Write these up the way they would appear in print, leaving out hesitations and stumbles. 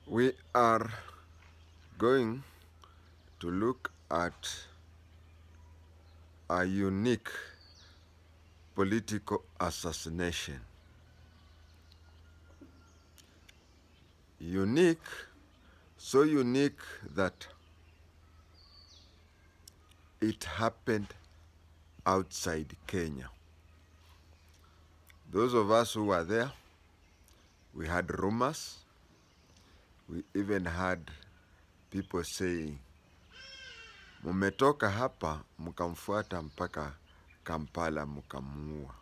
We are going to look at a unique political assassination. Unique, so unique that it happened outside Kenya. Those of us who were there, we had rumors. We even had people saying, mumetoka hapa mukamfuata mpaka Kampala mukamuua.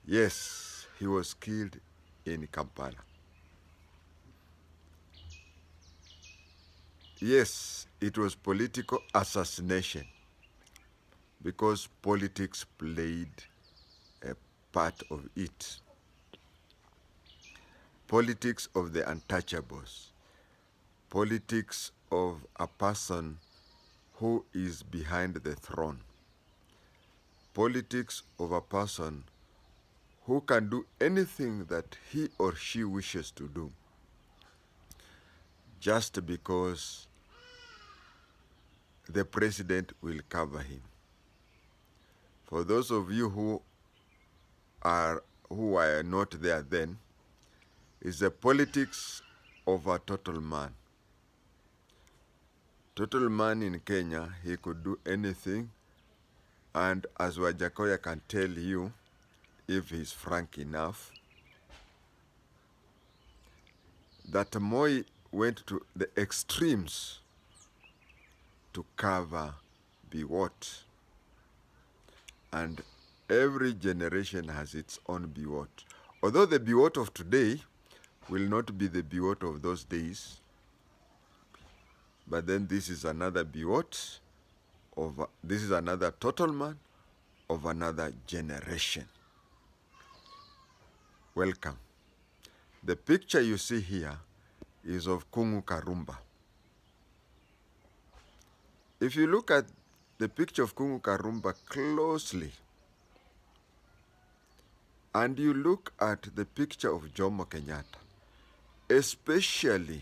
Yes, he was killed in Kampala. Yes, it was political assassination because politics played a part of it. Politics of the untouchables. Politics of a person who is behind the throne. Politics of a person who can do anything that he or she wishes to do just because the president will cover him. For those of you who were not there then, it's the politics of a total man. Total man in Kenya, he could do anything, and as Wajakoya can tell you, if he's frank enough, that Moi went to the extremes to cover Biwott. And every generation has its own Biwott. Although the Biwott of today will not be the Biwott of those days, but then this is another Biwott, this is another total man of another generation. Welcome. The picture you see here is of Kung'u Karumba. If you look at the picture of Kung'u Karumba closely, and you look at the picture of Jomo Kenyatta, especially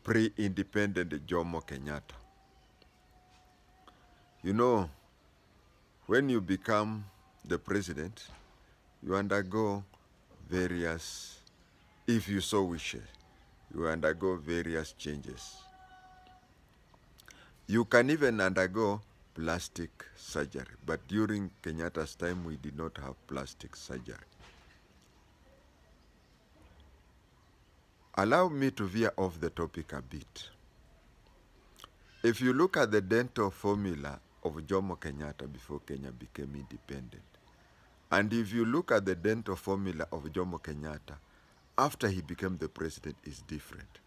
pre-independent Jomo Kenyatta, you know, when you become the president, you undergo various, if you so wish, you undergo various changes. You can even undergo plastic surgery, but during Kenyatta's time, we did not have plastic surgery. Allow me to veer off the topic a bit. If you look at the dental formula of Jomo Kenyatta before Kenya became independent, and if you look at the dental formula of Jomo Kenyatta after he became the president, is different.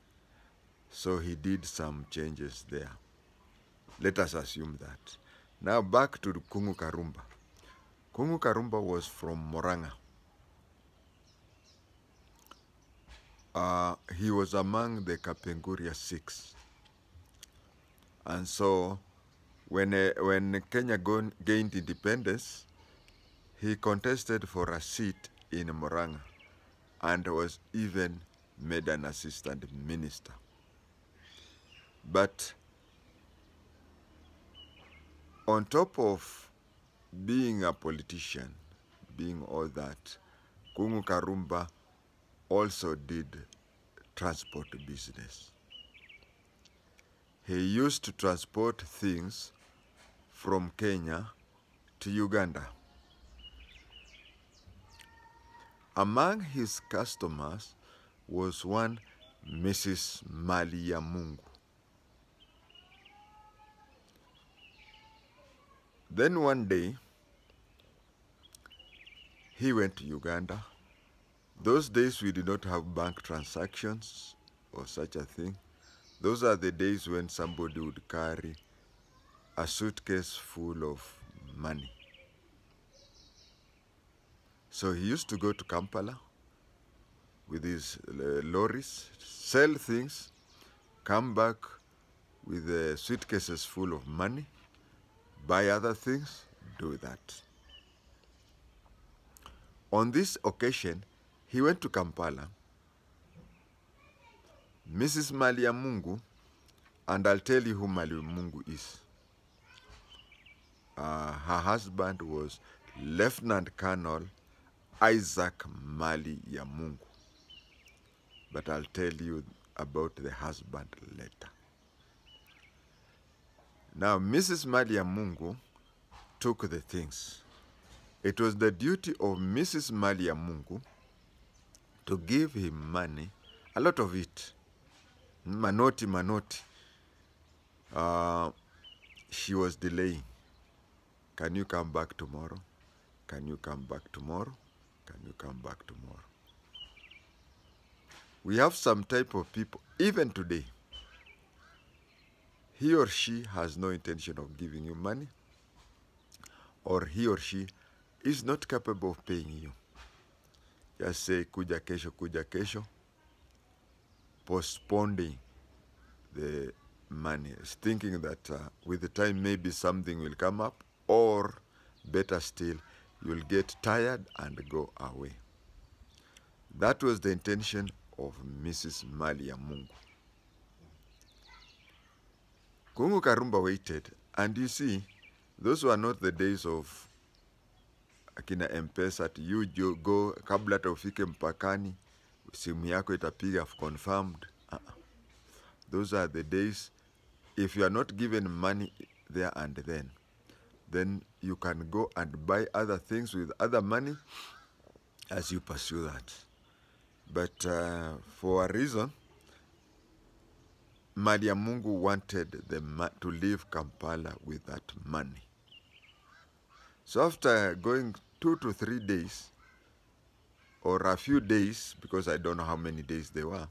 So he did some changes there. Let us assume that. Now back to Kung'u Karumba. Kung'u Karumba was from Murang'a. He was among the Kapenguria 6. And so when Kenya gained independence, he contested for a seat in Murang'a and was even made an assistant minister. But on top of being a politician, being all that, Kung'u Karumba also did transport business. He used to transport things from Kenya to Uganda. Among his customers was one Mrs. Malamu. Then one day, he went to Uganda. Those days we did not have bank transactions or such a thing. Those are the days when somebody would carry a suitcase full of money. So he used to go to Kampala with his lorries, sell things, come back with suitcases full of money, buy other things, do that. On this occasion, he went to Kampala Mrs. Maliamungu, and I'll tell you who Maliamungu is. Her husband was Lieutenant Colonel Isaac Maliamungu. But I'll tell you about the husband later. Now, Mrs. Maliamungu took the things. It was the duty of Mrs. Maliamungu to give him money, a lot of it, manoti. She was delaying. Can you come back tomorrow? Can you come back tomorrow? Can you come back tomorrow? We have some type of people, even today, he or she has no intention of giving you money, or he or she is not capable of paying you. Just say, kuja kesho, postponing the money, thinking that with the time maybe something will come up, or better still, you'll get tired and go away. That was the intention of Mrs. Maliamungu. Kung'u Karumba waited, and you see, those were not the days of akina M-Pesa, at you go, kabla hata ufike mpakani, simu yako itapiga confirmed. Those are the days, if you are not given money there and then you can go and buy other things with other money as you pursue that. But for a reason, Maliamungu wanted them to leave Kampala with that money. So after going 2 to 3 days, or a few days, because I don't know how many days they were,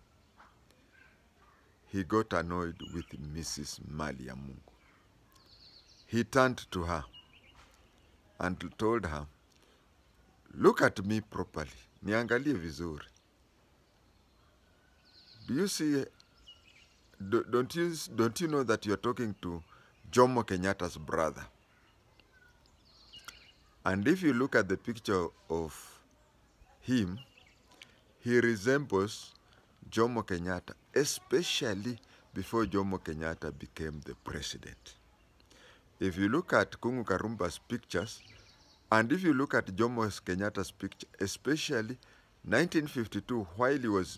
he got annoyed with Mrs. Maliamungu. He turned to her and told her, look at me properly, niangalie vizuri. Do you see, don't you know that you're talking to Jomo Kenyatta's brother? And if you look at the picture of him, he resembles Jomo Kenyatta, especially before Jomo Kenyatta became the president. If you look at Kung'u Karumba's pictures, and if you look at Jomo Kenyatta's picture, especially 1952, while he was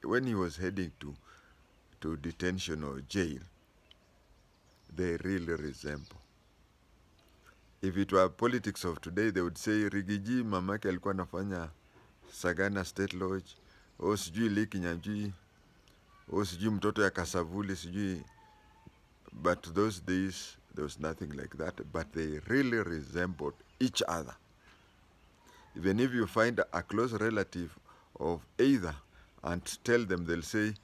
when he was heading to detention or jail, they really resemble. If it were politics of today, they would say, Rigiji mamake alikuwa anafanya Sagana State Lodge, o sijui Lake Nyanjui, o sijui mtoto ya Kasavuli, sijui. But those days, there was nothing like that, but they really resembled each other. Even if you find a close relative of either and tell them, they'll say,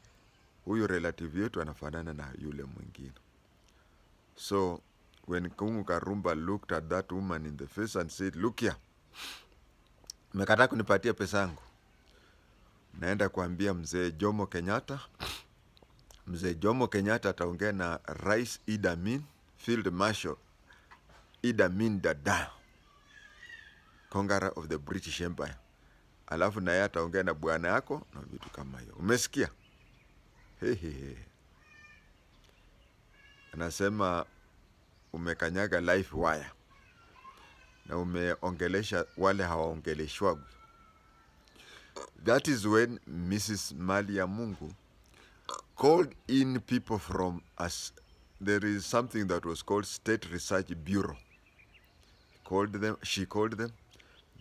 huyu relative yetu anafanana na yule mwingine. So, when Kung'u Karumba looked at that woman in the face and said, look here, mekata kunipatia pesa yangu, naenda kuambia mzee Jomo Kenyatta, mzee Jomo Kenyatta ataongea na Rais Idi Amin, Field Marshal Idi Amin Dada, Conqueror of the British Empire. Alafu na yeye ataongea na bwana yako na vitu kama hiyo. Umesikia? Hehehe. Anasema umekanyaga life wire na umeongelesha wale hawaongeleshwagu. That is when Mrs. Maliamungu called in people from us. There is something that was called State Research Bureau. She called them.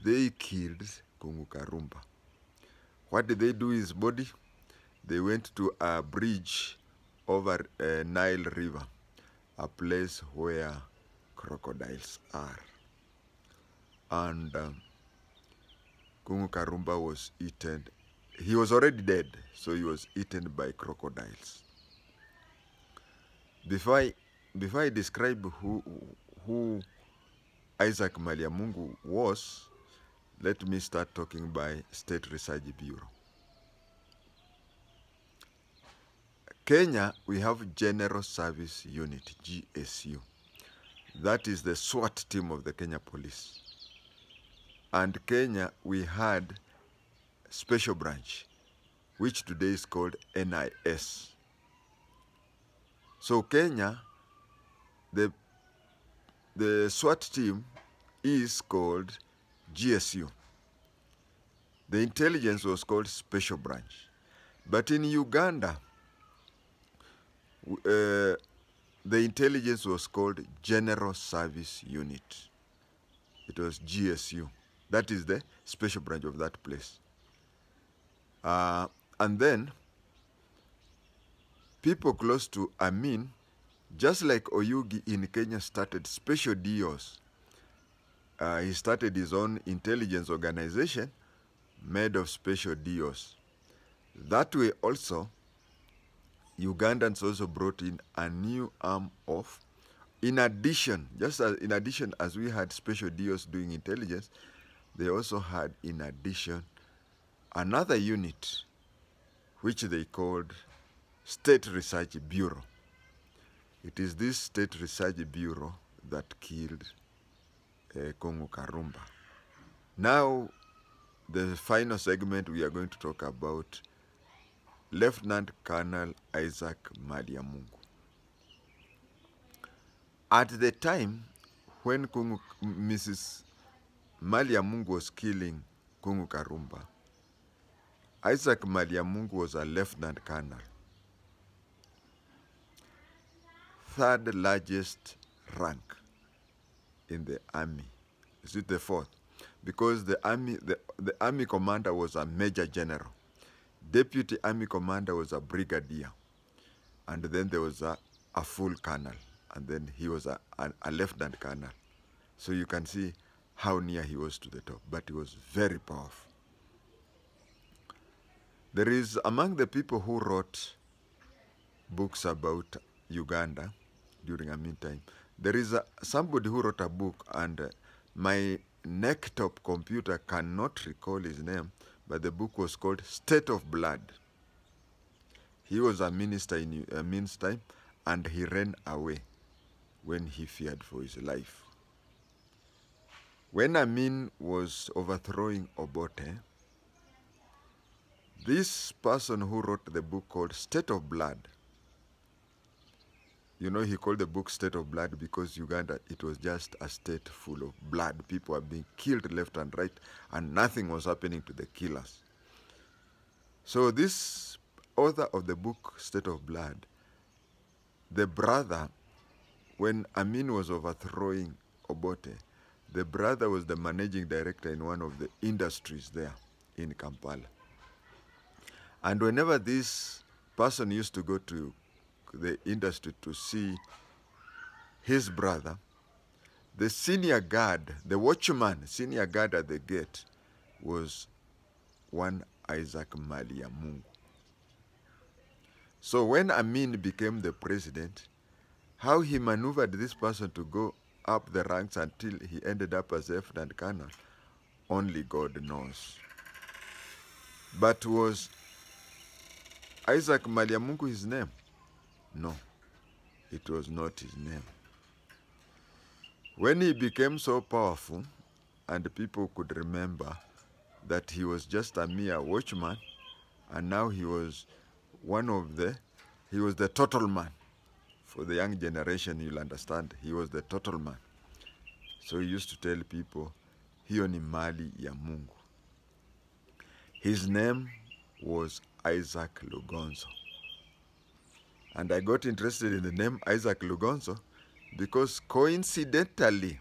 They killed Kung'u Karumba. What did they do his body? They went to a bridge over Nile River, a place where crocodiles are. And Kung'u Karumba was eaten. He was already dead, so he was eaten by crocodiles. Before I describe who Isaac Maliamungu was, let me start talking by State Research Bureau. Kenya, we have General Service Unit, GSU. That is the SWAT team of the Kenya Police. And Kenya, we had Special Branch, which today is called NIS. So Kenya, the SWAT team is called GSU. The intelligence was called Special Branch. But in Uganda, the intelligence was called General Service Unit. It was GSU. That is the special branch of that place. And then, people close to Amin, just like Oyugi in Kenya started special DOs, he started his own intelligence organization made of special DOs. That way also, Ugandans also brought in a new arm of, in addition as we had special DOs doing intelligence, they also had in addition another unit which they called State Research Bureau. It is this State Research Bureau that killed Kung'u Karumba. Now, the final segment, we are going to talk about Lieutenant Colonel Isaac Maliamungu. At the time when Mrs. Maliamungu was killing Kung'u Karumba, Isaac Maliamungu was a lieutenant colonel, third largest rank in the army. Is it the fourth? Because the army commander was a major general. Deputy army commander was a brigadier. And then there was a full colonel. And then he was a lieutenant colonel. So you can see how near he was to the top. But he was very powerful. There is, among the people who wrote books about Uganda during a meantime, there is somebody who wrote a book, and my neck-top computer cannot recall his name, but the book was called State of Blood. He was a minister in Amin's time, and he ran away when he feared for his life. When Amin was overthrowing Obote, this person who wrote the book called State of Blood, you know, he called the book State of Blood because Uganda, it was just a state full of blood. People were being killed left and right, and nothing was happening to the killers. So this author of the book State of Blood, the brother, when Amin was overthrowing Obote, the brother was the managing director in one of the industries there in Kampala. And whenever this person used to go to the industry to see his brother, the senior guard, the watchman, senior guard at the gate, was one Isaac Maliamungu. So when Amin became the president, how he maneuvered this person to go up the ranks until he ended up as lieutenant colonel, only God knows. But was Isaac Maliamungu his name? No, it was not his name. When he became so powerful, and people could remember that he was just a mere watchman, and now he was he was the total man. For the young generation, you'll understand, he was the total man. So he used to tell people, hiyo ni mali ya Mungu. His name was Isaac Lugonzo. And I got interested in the name Isaac Lugonzo because coincidentally,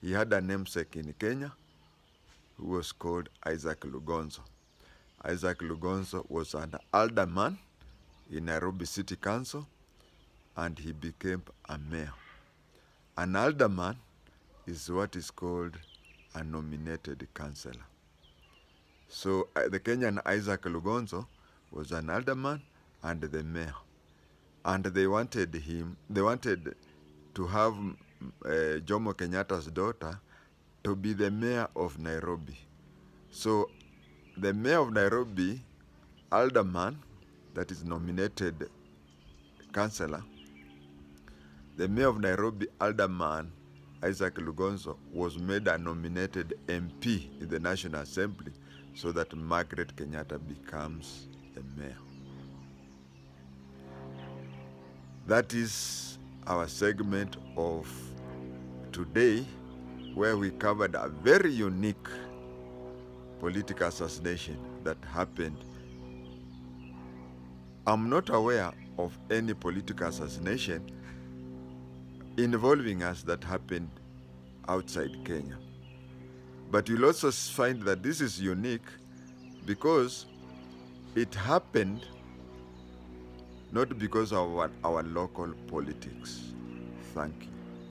he had a namesake in Kenya who was called Isaac Lugonzo. Isaac Lugonzo was an alderman in Nairobi City Council, and he became a mayor. An alderman is what is called a nominated councillor. So the Kenyan Isaac Lugonzo was an alderman and the mayor. And they wanted to have Jomo Kenyatta's daughter to be the mayor of Nairobi. So the mayor of Nairobi, alderman, that is nominated councillor, the mayor of Nairobi, alderman Isaac Lugonzo, was made a nominated MP in the National Assembly so that Margaret Kenyatta becomes the mayor. That is our segment of today, where we covered a very unique political assassination that happened. I'm not aware of any political assassination involving us that happened outside Kenya. But you'll also find that this is unique because it happened not because of our local politics. Thank you.